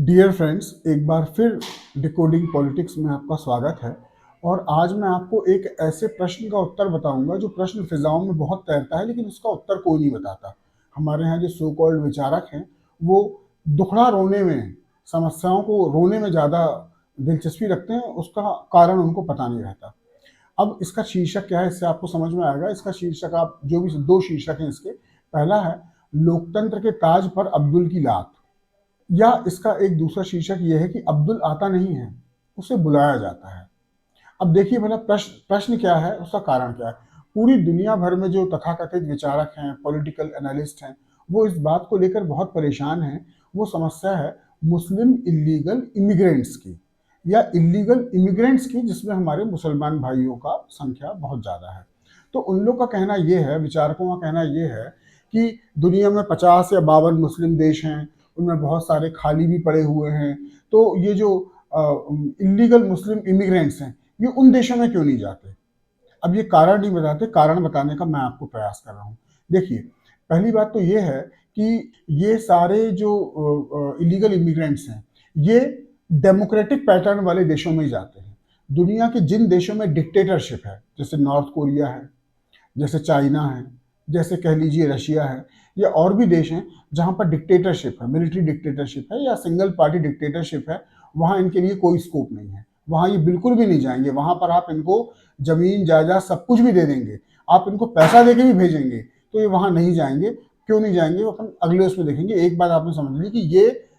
Dear friends, एक बार फिर decoding politics में आपका स्वागत है। और आज मैं आपको एक ऐसे प्रश्न का उत्तर बताऊंगा जो प्रश्न फिजाओं में बहुत तैरता है, लेकिन उसका उत्तर कोई नहीं बताता। हमारे यहाँ जो सो कॉल्ड विचारक हैं वो दुखड़ा रोने में, समस्याओं को रोने में ज़्यादा दिलचस्पी रखते हैं, उसका कारण उनको पता नहीं रहता। अब इसका शीर्षक क्या है, इससे आपको समझ में आएगा। इसका शीर्षक, आप जो भी दो शीर्षक हैं इसके, पहला है लोकतंत्र के ताज पर अब्दुल की लात, या इसका एक दूसरा शीर्षक यह है कि अब्दुल आता नहीं है, उसे बुलाया जाता है। अब देखिए भला प्रश्न क्या है, उसका कारण क्या है। पूरी दुनिया भर में जो तथाकथित विचारक हैं, पॉलिटिकल एनालिस्ट हैं, वो इस बात को लेकर बहुत परेशान हैं। वो समस्या है मुस्लिम इलीगल इमिग्रेंट्स की, या इलीगल इमिग्रेंट्स की, जिसमें हमारे मुसलमान भाइयों का संख्या बहुत ज़्यादा है। तो उन लोग का कहना यह है, विचारकों का कहना यह है कि दुनिया में 50 या 52 मुस्लिम देश हैं, उनमें बहुत सारे खाली भी पड़े हुए हैं। तो ये जो इलीगल मुस्लिम इमिग्रेंट्स हैं, ये उन देशों में क्यों नहीं जाते। अब ये कारण नहीं बताते, कारण बताने का मैं आपको प्रयास कर रहा हूँ। देखिए, पहली बात तो ये है कि ये सारे जो इलीगल इमिग्रेंट्स हैं, ये डेमोक्रेटिक पैटर्न वाले देशों में ही जाते हैं। दुनिया के जिन देशों में डिक्टेटरशिप है, जैसे नॉर्थ कोरिया है, जैसे चाइना है, जैसे कह लीजिए रशिया है, या और भी देश हैं जहाँ पर डिक्टेटरशिप है, मिलिट्री डिक्टेटरशिप है या सिंगल पार्टी डिक्टेटरशिप है, वहाँ इनके लिए कोई स्कोप नहीं है। वहाँ ये बिल्कुल भी नहीं जाएंगे। वहाँ पर आप इनको जमीन जायदाद सब कुछ भी दे देंगे, आप इनको पैसा दे के भी भेजेंगे, तो ये वहाँ नहीं जाएंगे। क्यों नहीं जाएंगे, वो अपन अगले उसमें देखेंगे। एक बात आपने समझ ली कि ये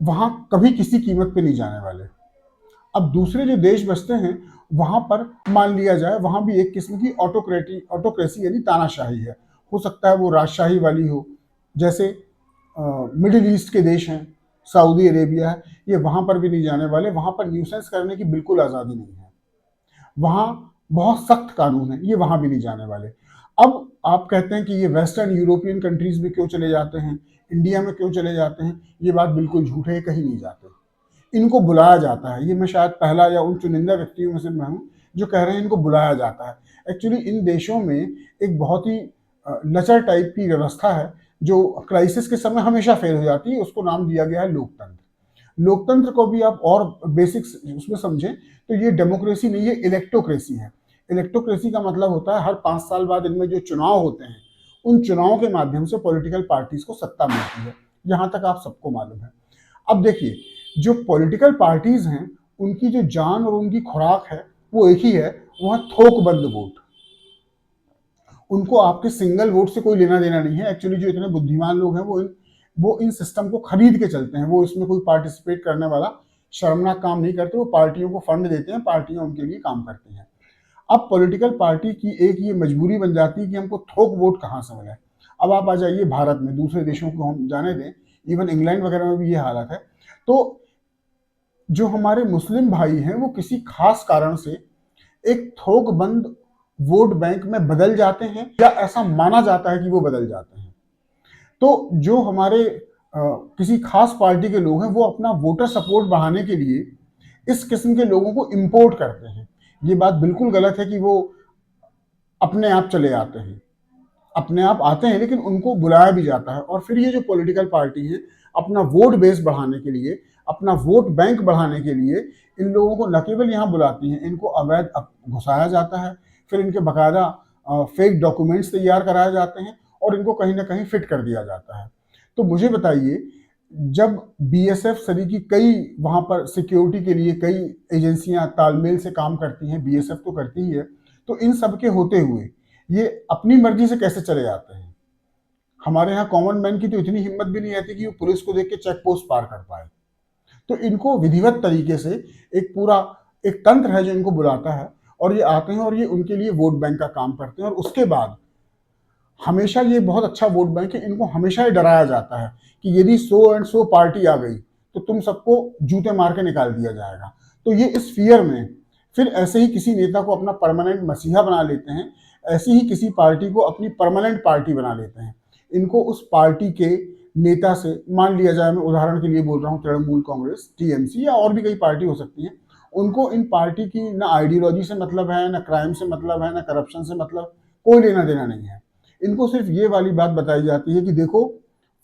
वहाँ कभी किसी कीमत पे नहीं जाने वाले। अब दूसरे जो देश बसते हैं, वहां पर मान लिया जाए वहां भी एक किस्म की ऑटोक्रेसी यानी तानाशाही है। हो सकता है वो राजशाही वाली हो, जैसे मिडिल ईस्ट के देश हैं, सऊदी अरेबिया है, ये वहां पर भी नहीं जाने वाले। वहां पर न्यूसेंस करने की बिल्कुल आज़ादी नहीं है, वहाँ बहुत सख्त कानून है, ये वहाँ भी नहीं जाने वाले। अब आप कहते हैं कि ये वेस्टर्न यूरोपियन कंट्रीज में क्यों चले जाते हैं, इंडिया में क्यों चले जाते हैं। ये बात बिल्कुल झूठ है, कहीं नहीं जाते। इनको बुलाया जाता है। ये मैं शायद पहला या उन चुनिंदा व्यक्तियों में से मैं हूँ जो कह रहे हैं इनको बुलाया जाता है। एक्चुअली इन देशों में एक बहुत ही लचर टाइप की व्यवस्था है जो क्राइसिस के समय हमेशा फेल हो जाती है। उसको नाम दिया गया है लोकतंत्र। लोकतंत्र को भी आप और बेसिक्स उसमें समझें तो ये डेमोक्रेसी नहीं, ये इलेक्टोक्रेसी है। इलेक्टोक्रेसी का मतलब होता है हर 5 साल बाद इनमें जो चुनाव होते हैं, उन चुनावों के माध्यम से पॉलिटिकल पार्टीज को सत्ता मिलती है। यहाँ तक आप सबको मालूम है। अब देखिए, जो पॉलिटिकल पार्टीज हैं, उनकी जो जान और उनकी खुराक है वो एक ही है, वो है थोकबंद वोट। उनको आपके सिंगल वोट से कोई लेना देना नहीं है। एक्चुअली जो इतने बुद्धिमान लोग हैं वो इन सिस्टम को खरीद के चलते हैं। वो इसमें कोई पार्टिसिपेट करने वाला शर्मनाक काम नहीं करते। वो पार्टियों को फंड देते हैं, पार्टियां उनके लिए काम करती हैं। अब पॉलिटिकल पार्टी की एक ये मजबूरी बन जाती है कि हमको थोक वोट कहाँ से मिले। अब आप आ जाइए भारत में, दूसरे देशों को हम जाने दें, इवन इंग्लैंड वगैरह में भी ये हालत है। तो जो हमारे मुस्लिम भाई हैं वो किसी खास कारण से एक थोक बंद वोट बैंक में बदल जाते हैं, या ऐसा माना जाता है कि वो बदल जाते हैं। तो जो हमारे किसी खास पार्टी के लोग हैं, वो अपना वोटर सपोर्ट बढ़ाने के लिए इस किस्म के लोगों को इंपोर्ट करते हैं। ये बात बिल्कुल गलत है कि वो अपने आप चले आते हैं। अपने आप आते हैं, लेकिन उनको बुलाया भी जाता है। और फिर ये जो पॉलिटिकल पार्टी है, अपना वोट बेस बढ़ाने के लिए, अपना वोट बैंक बढ़ाने के लिए इन लोगों को न केवल यहाँ बुलाती हैं, इनको अवैध घुसाया जाता है। फिर इनके बाकायदा फेक डॉक्यूमेंट्स तैयार कराए जाते हैं और इनको कहीं ना कहीं फिट कर दिया जाता है। तो मुझे बताइए, जब बीएसएफ सरी की कई वहाँ पर सिक्योरिटी के लिए कई एजेंसियां तालमेल से काम करती हैं, बीएसएफ तो करती ही है, तो इन सब के होते हुए ये अपनी मर्जी से कैसे चले जाते हैं। हमारे यहाँ कॉमन मैन की तो इतनी हिम्मत भी नहीं रहती कि वो पुलिस को देख के चेक पोस्ट पार कर पाए। तो इनको विधिवत तरीके से एक पूरा एक तंत्र है जो इनको बुलाता है, और ये आते हैं और ये उनके लिए वोट बैंक का काम करते हैं। और उसके बाद हमेशा ये बहुत अच्छा वोट बैंक है, इनको हमेशा ये डराया जाता है कि यदि सो एंड सो पार्टी आ गई तो तुम सबको जूते मार के निकाल दिया जाएगा। तो ये इस फियर में फिर ऐसे ही किसी नेता को अपना परमानेंट मसीहा बना लेते हैं, ऐसी ही किसी पार्टी को अपनी परमानेंट पार्टी बना लेते हैं। इनको उस पार्टी के नेता से, मान लिया जाए, मैं उदाहरण के लिए बोल रहा हूँ, तृणमूल कांग्रेस, टीएमसी या और भी कई पार्टी हो सकती है, उनको इन पार्टी की ना आइडियोलॉजी से मतलब है, ना क्राइम से मतलब है, ना करप्शन से मतलब, कोई लेना देना नहीं है। इनको सिर्फ ये वाली बात बताई जाती है कि देखो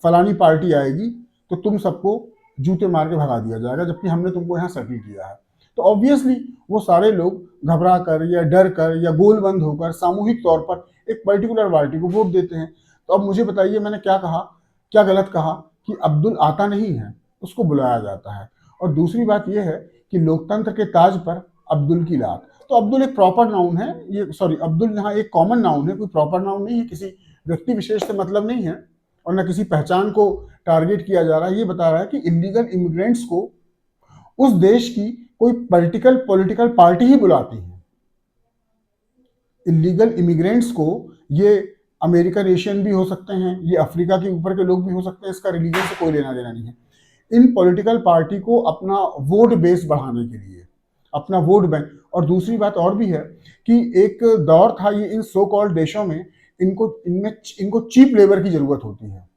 फलानी पार्टी आएगी तो तुम सबको जूते मार के भगा दिया जाएगा, जबकि हमने तुमको यहाँ सेटल किया है। तो ऑब्वियसली वो सारे लोग घबरा कर या डर कर या गोलबंद होकर सामूहिक तौर पर एक पर्टिकुलर पार्टी को वोट देते हैं। तो अब मुझे बताइए मैंने क्या कहा, क्या गलत कहा कि अब्दुल आता नहीं है, उसको बुलाया जाता है। और दूसरी बात यह है कि लोकतंत्र के ताज पर अब्दुल की लात। तो अब्दुल एक प्रॉपर नाउन है, ये सॉरी अब्दुल यहाँ एक कॉमन नाउन है, कोई प्रॉपर नाउन नहीं है, किसी व्यक्ति विशेष से मतलब नहीं है और न किसी पहचान को टारगेट किया जा रहा है। ये बता रहा है कि इलीगल इमिग्रेंट्स को उस देश की कोई पॉलिटिकल पार्टी ही बुलाती है। इलीगल इमिग्रेंट्स को ये अमेरिकन एशियन भी हो सकते हैं, ये अफ्रीका के ऊपर के लोग भी हो सकते हैं, इसका रिलीजन से कोई लेना देना नहीं है। इन पॉलिटिकल पार्टी को अपना वोट बेस बढ़ाने के लिए, अपना वोट बैंक। और दूसरी बात और भी है कि एक दौर था ये इन सो कॉल्ड देशों में इनको चीप लेबर की जरूरत होती है,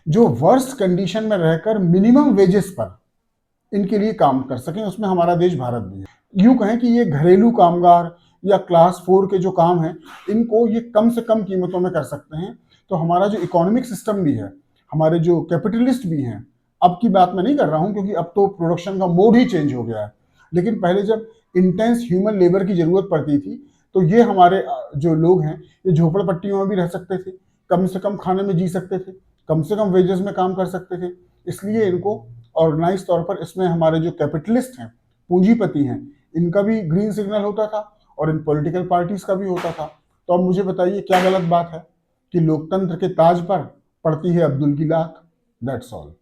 जो वर्स्ट कंडीशन में रहकर मिनिमम वेजेस पर इनके लिए काम कर सकें। उसमें हमारा देश भारत भी है। यूं कहें कि ये घरेलू कामगार या क्लास 4 के जो काम हैं, इनको ये कम से कम कीमतों में कर सकते हैं। तो हमारा जो इकोनॉमिक सिस्टम भी है, हमारे जो कैपिटलिस्ट भी हैं, अब की बात मैं नहीं कर रहा हूं क्योंकि अब तो प्रोडक्शन का मोड ही चेंज हो गया है, लेकिन पहले जब इंटेंस ह्यूमन लेबर की जरूरत पड़ती थी तो ये हमारे जो लोग हैं ये झोपड़पट्टियों में भी रह सकते थे, कम से कम खाने में जी सकते थे, कम से कम वेजेस में काम कर सकते थे। इसलिए इनको ऑर्गेनाइज तौर पर इसमें हमारे जो कैपिटलिस्ट हैं, पूंजीपति हैं, इनका भी ग्रीन सिग्नल होता था और इन पॉलिटिकल पार्टीज का भी होता था। तो अब मुझे बताइए क्या गलत बात है कि लोकतंत्र के ताज पर पड़ती है अब्दुल की लात। That's all.